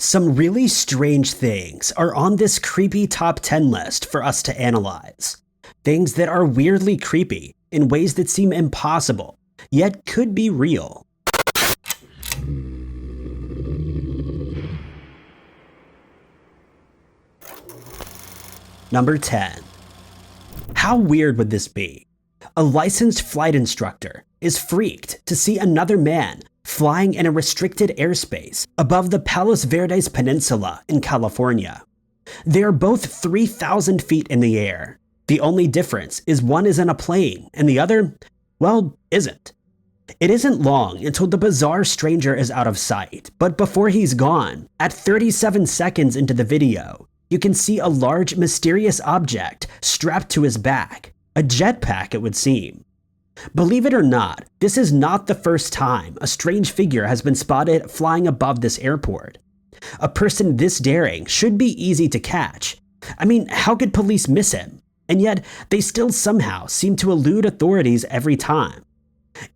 Some really strange things are on this creepy top 10 list for us to analyze. Things that are weirdly creepy in ways that seem impossible, yet could be real. Number 10. How weird would this be? A licensed flight instructor is freaked to see another man flying in a restricted airspace above the Palos Verdes Peninsula in California. They are both 3,000 feet in the air. The only difference is one is in a plane and the other, well, isn't. It isn't long until the bizarre stranger is out of sight, but before he's gone, at 37 seconds into the video, you can see a large mysterious object strapped to his back. A jetpack, it would seem. Believe it or not, this is not the first time a strange figure has been spotted flying above this airport. A person this daring should be easy to catch. I mean, how could police miss him? And yet, they still somehow seem to elude authorities every time.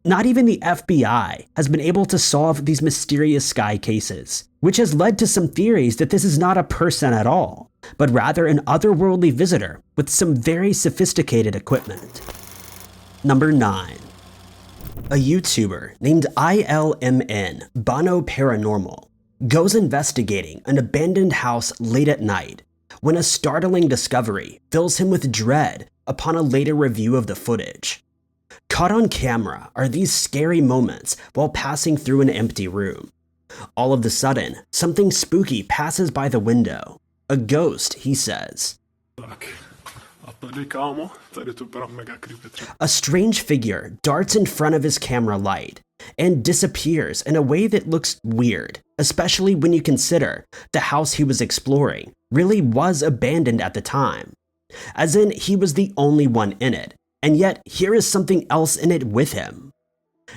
Not even the FBI has been able to solve these mysterious sky cases, which has led to some theories that this is not a person at all, but rather an otherworldly visitor with some very sophisticated equipment. Number 9. A YouTuber named ILMN, Bono Paranormal, goes investigating an abandoned house late at night when a startling discovery fills him with dread upon a later review of the footage. Caught on camera are these scary moments while passing through an empty room. All of a sudden, something spooky passes by the window. A ghost, he says. A strange figure darts in front of his camera light and disappears in a way that looks weird, especially when you consider the house he was exploring really was abandoned at the time. As in, he was the only one in it, and yet here is something else in it with him.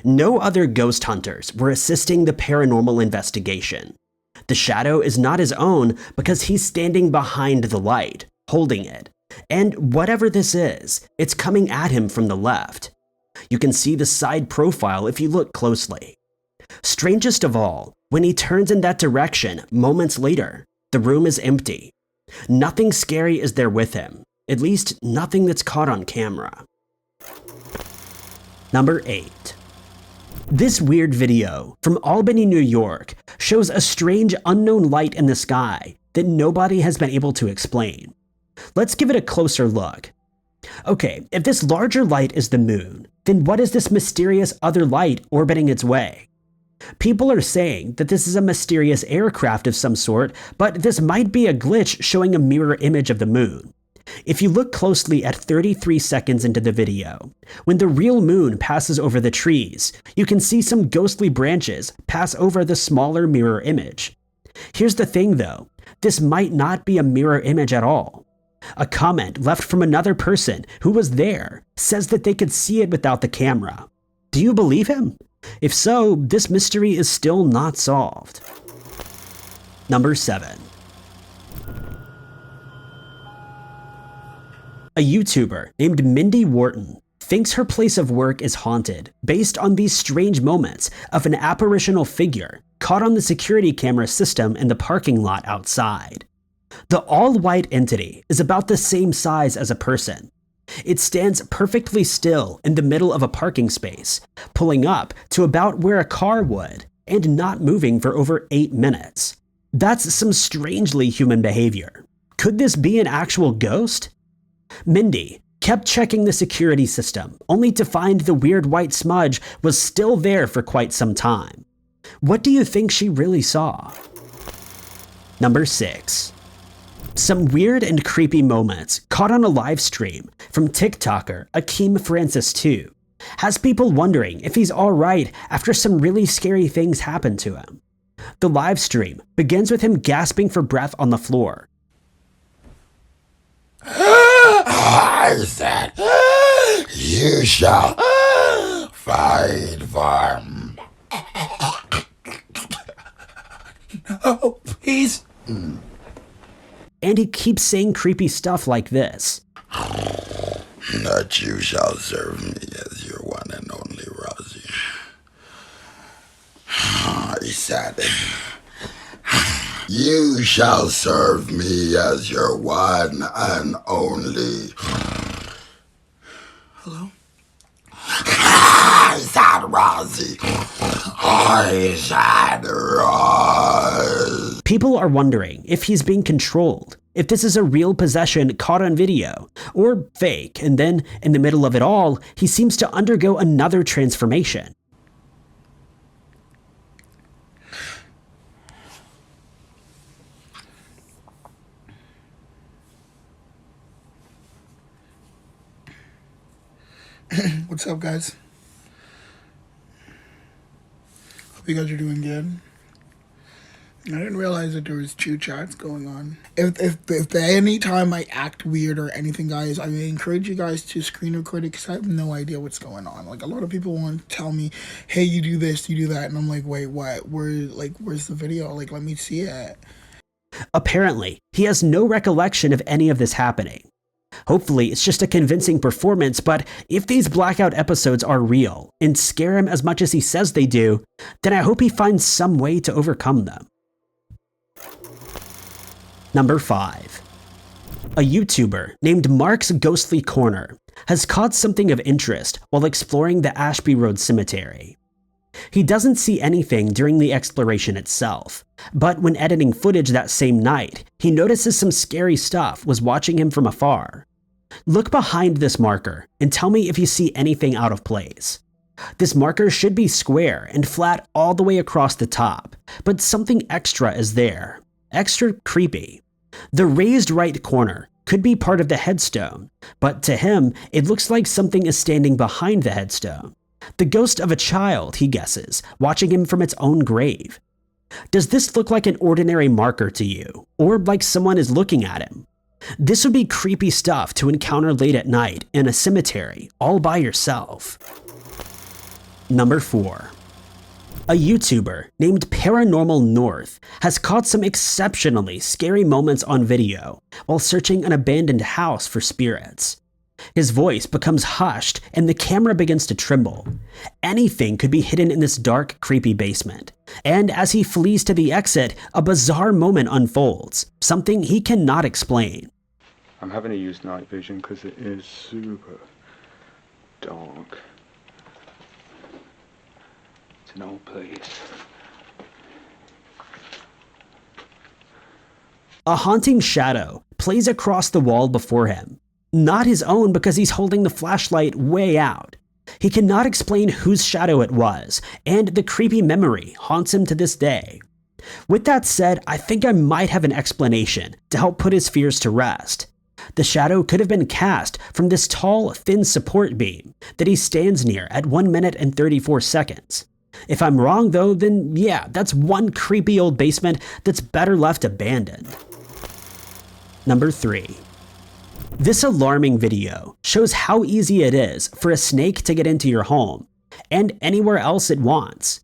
No other ghost hunters were assisting the paranormal investigation. The shadow is not his own because he's standing behind the light, holding it. And whatever this is, it's coming at him from the left. You can see the side profile if you look closely. Strangest of all, when he turns in that direction moments later, the room is empty. Nothing scary is there with him, at least nothing that's caught on camera. Number 8. This weird video from Albany, New York shows a strange unknown light in the sky that nobody has been able to explain. Let's give it a closer look. Okay, if this larger light is the moon, then what is this mysterious other light orbiting its way? People are saying that this is a mysterious aircraft of some sort, but this might be a glitch showing a mirror image of the moon. If you look closely at 33 seconds into the video, when the real moon passes over the trees, you can see some ghostly branches pass over the smaller mirror image. Here's the thing though, this might not be a mirror image at all. A comment left from another person who was there says that they could see it without the camera. Do you believe him? If so, this mystery is still not solved. Number 7. A YouTuber named Mindy Wharton thinks her place of work is haunted based on these strange moments of an apparitional figure caught on the security camera system in the parking lot outside. The all-white entity is about the same size as a person. It stands perfectly still in the middle of a parking space, pulling up to about where a car would, and not moving for over 8 minutes. That's some strangely human behavior. Could this be an actual ghost? Mindy kept checking the security system, only to find the weird white smudge was still there for quite some time. What do you think she really saw? Number 6. Some weird and creepy moments caught on a live stream from TikToker Akeem Francis 2 has people wondering if he's alright after some really scary things happen to him. The live stream begins with him gasping for breath on the floor. I said, you shall fight for me. No, please. And he keeps saying creepy stuff like this. That you shall serve me as your one and only Rosie. He said it. You shall serve me as your one and only. Hello? I said Rosie. I said Rosie. People are wondering if he's being controlled, if this is a real possession caught on video, or fake, and then, in the middle of it all, he seems to undergo another transformation. What's up, guys? Hope you guys are doing good. I didn't realize that there was two chats going on. If any time I act weird or anything, guys, I encourage you guys to screen record it, because I have no idea what's going on. Like, a lot of people want to tell me, hey, you do this, you do that, and I'm like, wait, what? Where's the video? Like, let me see it. Apparently, he has no recollection of any of this happening. Hopefully, it's just a convincing performance, but if these blackout episodes are real and scare him as much as he says they do, then I hope he finds some way to overcome them. Number 5. A YouTuber named Mark's Ghostly Corner has caught something of interest while exploring the Ashby Road Cemetery. He doesn't see anything during the exploration itself, but when editing footage that same night, he notices some scary stuff was watching him from afar. Look behind this marker and tell me if you see anything out of place. This marker should be square and flat all the way across the top, but something extra is there. Extra creepy. The raised right corner could be part of the headstone, but to him, it looks like something is standing behind the headstone. The ghost of a child, he guesses, watching him from its own grave. Does this look like an ordinary marker to you, or like someone is looking at him? This would be creepy stuff to encounter late at night in a cemetery, all by yourself. Number 4. A YouTuber named Paranormal North has caught some exceptionally scary moments on video while searching an abandoned house for spirits. His voice becomes hushed and the camera begins to tremble. Anything could be hidden in this dark, creepy basement. And as he flees to the exit, a bizarre moment unfolds, something he cannot explain. I'm having to use night vision because it is super dark. It's an old place. A haunting shadow plays across the wall before him. Not his own, because he's holding the flashlight way out. He cannot explain whose shadow it was, and the creepy memory haunts him to this day. With that said, I think I might have an explanation to help put his fears to rest. The shadow could have been cast from this tall, thin support beam that he stands near at 1 minute and 34 seconds. If I'm wrong though, then yeah, that's one creepy old basement that's better left abandoned. Number 3. This alarming video shows how easy it is for a snake to get into your home, and anywhere else it wants.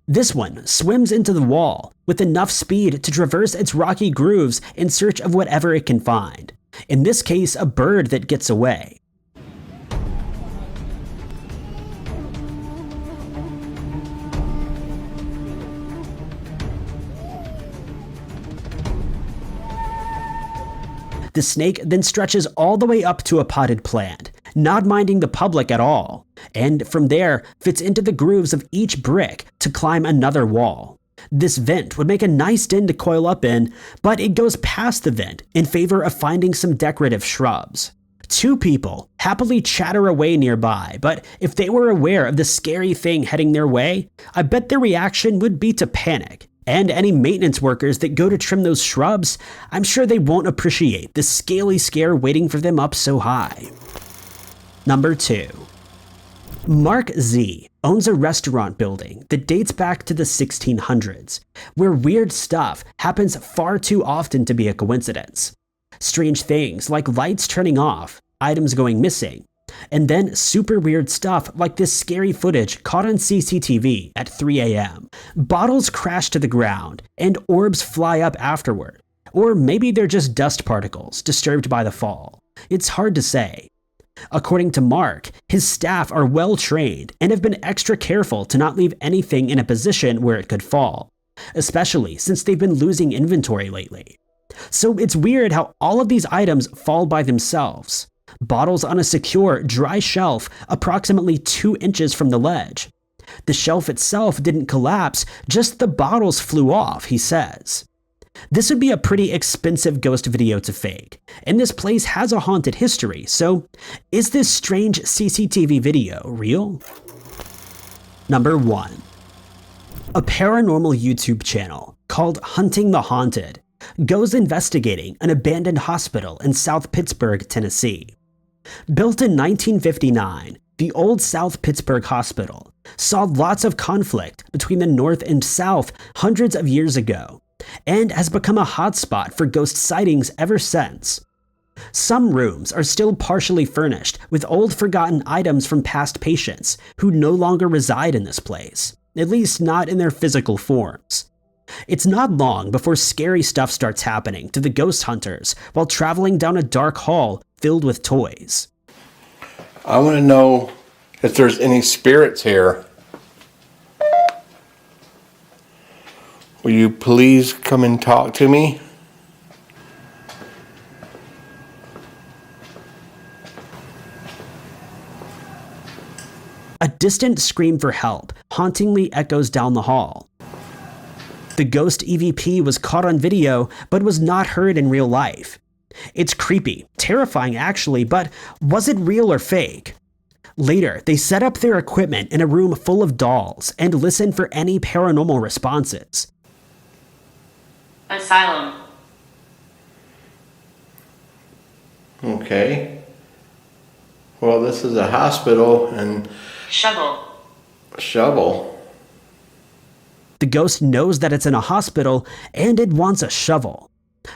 This one swims into the wall with enough speed to traverse its rocky grooves in search of whatever it can find. In this case, a bird that gets away. The snake then stretches all the way up to a potted plant, not minding the public at all, and from there fits into the grooves of each brick to climb another wall. This vent would make a nice den to coil up in, but it goes past the vent in favor of finding some decorative shrubs. 2 people happily chatter away nearby, but if they were aware of the scary thing heading their way, I bet their reaction would be to panic. And any maintenance workers that go to trim those shrubs, I'm sure they won't appreciate the scaly scare waiting for them up so high. Number 2. Mark Z owns a restaurant building that dates back to the 1600s, where weird stuff happens far too often to be a coincidence. Strange things like lights turning off, items going missing, and then super weird stuff like this scary footage caught on CCTV at 3 a.m. Bottles crash to the ground and orbs fly up afterward. Or maybe they're just dust particles disturbed by the fall. It's hard to say. According to Mark, his staff are well trained and have been extra careful to not leave anything in a position where it could fall. especially since they've been losing inventory lately. So it's weird how all of these items fall by themselves. Bottles on a secure, dry shelf approximately 2 inches from the ledge. The shelf itself didn't collapse, just the bottles flew off, he says. This would be a pretty expensive ghost video to fake, and this place has a haunted history, so is this strange CCTV video real? Number 1. A paranormal YouTube channel called Hunting the Haunted goes investigating an abandoned hospital in South Pittsburgh, Tennessee. Built in 1959, the old South Pittsburgh Hospital saw lots of conflict between the North and South hundreds of years ago, and has become a hotspot for ghost sightings ever since. Some rooms are still partially furnished with old forgotten items from past patients who no longer reside in this place, at least not in their physical forms. It's not long before scary stuff starts happening to the ghost hunters while traveling down a dark hall filled with toys. I want to know if there's any spirits here. Will you please come and talk to me? A distant scream for help hauntingly echoes down the hall. The ghost EVP was caught on video, but was not heard in real life. It's creepy, terrifying actually, but was it real or fake? Later, they set up their equipment in a room full of dolls and listened for any paranormal responses. Asylum. Okay. Well, this is a hospital and... Shovel. The ghost knows that it's in a hospital and it wants a shovel.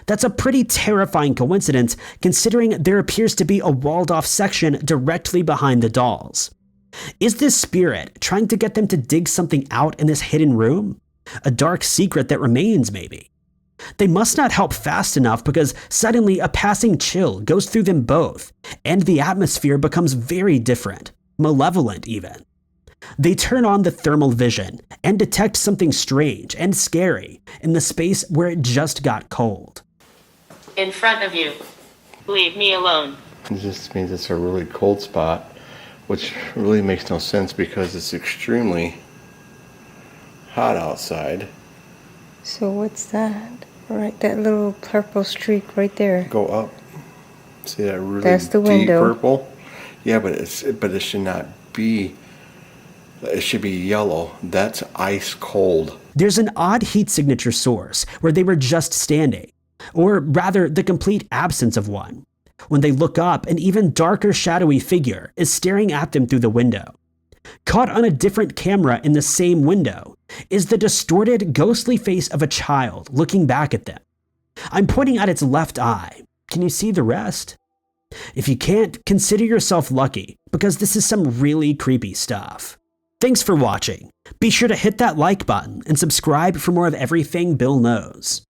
That's a pretty terrifying coincidence considering there appears to be a walled-off section directly behind the dolls. Is this spirit trying to get them to dig something out in this hidden room? A dark secret that remains, maybe? They must not help fast enough because suddenly a passing chill goes through them both, and the atmosphere becomes very different, malevolent even. They turn on the thermal vision and detect something strange and scary in the space where it just got cold. In front of you. Leave me alone. It just means it's a really cold spot, which really makes no sense because it's extremely hot outside. So what's that? Right, that little purple streak right there. Go up. See that really That's the deep window. purple? Yeah, but it should not be. It should be yellow. That's ice cold. There's an odd heat signature source where they were just standing, or rather the complete absence of one. When they look up, an even darker shadowy figure is staring at them through the window. Caught on a different camera in the same window is the distorted, ghostly face of a child looking back at them. I'm pointing at its left eye. Can you see the rest? If you can't, consider yourself lucky, because this is some really creepy stuff. Thanks for watching. Be sure to hit that like button and subscribe for more of everything Bill knows.